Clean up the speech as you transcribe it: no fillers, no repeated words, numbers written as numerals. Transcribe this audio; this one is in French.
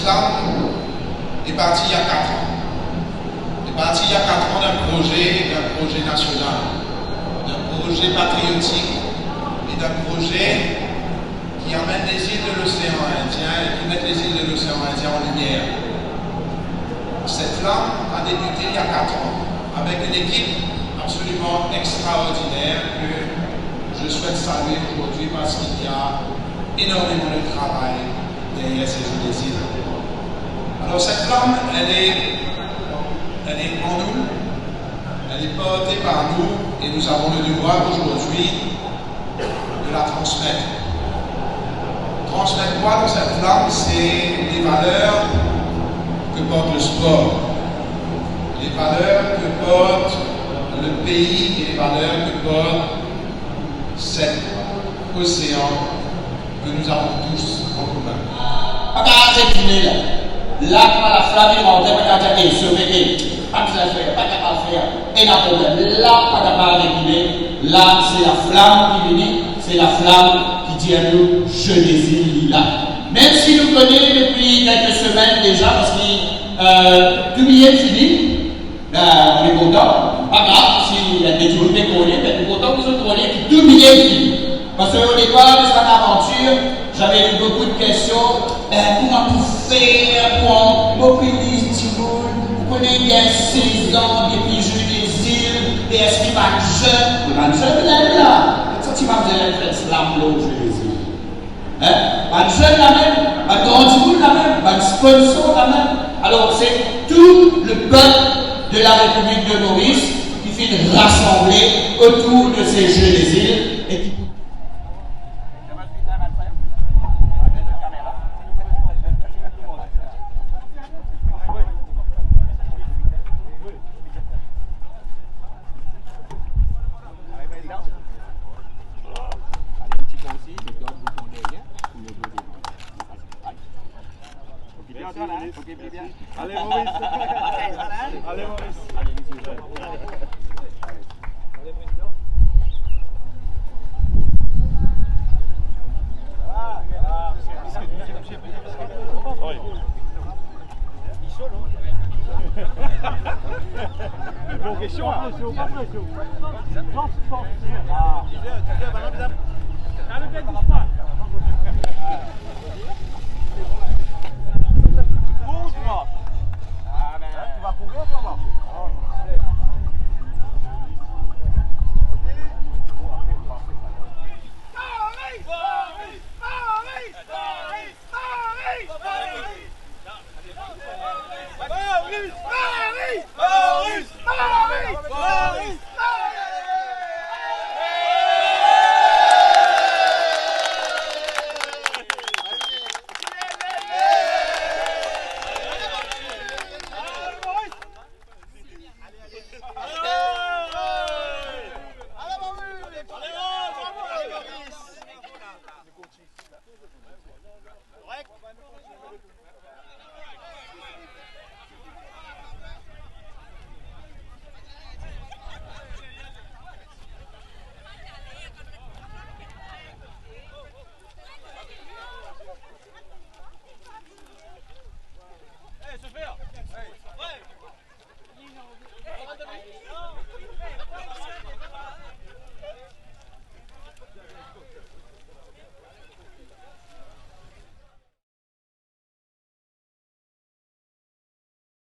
flamme est partie il y a 4 ans. Elle est partie il y a 4 ans d'un projet national, d'un projet patriotique et d'un projet qui amène les îles de l'océan Indien et qui met les îles de l'océan Indien en lumière. Cette flamme a débuté il y a 4 ans avec une équipe absolument extraordinaire que je souhaite saluer aujourd'hui parce qu'il y a énormément de travail derrière ces jeux des îles. Alors cette flamme, elle est en nous, elle est portée par nous et nous avons le devoir aujourd'hui de la transmettre. Transmettre quoi dans cette flamme? C'est les valeurs que porte le sport, les valeurs que porte le pays et les valeurs que porte cet océan que nous avons tous en commun. Là, la flamme est montée, pas qu'à dire, sauver, pas qu'à faire, pas qu'à faire, et la problème, là, pas qu'à réguler, là, c'est la flamme qui vient, c'est la flamme qui dit à nous, je désire là. Même si nous connaissons depuis quelques semaines déjà, parce que tout est fini, on est content, pas grave, s'il y a des jours décollés, mais nous sommes contents que vous soyez que tout est fini. Parce qu'au départ de cette aventure, j'avais eu beaucoup de questions. Comment tout faire pour mobiliser tout le monde? Vous connaissez bien 16 ans depuis Jeux des îles, et est-ce qu'il va être jeune? Il va être jeune là. Ça, tu vas me faire slam l'eau, Jeux des îles. Pas jeune la même, pas grand monde la même, pas sponsor la même. Alors c'est tout le peuple de la République de Maurice qui fait rassembler autour de ces Jeux des îles et qui Allez Maurice. Allez Maurice. Bonne question. Tu vas courir ou tu vas marcher?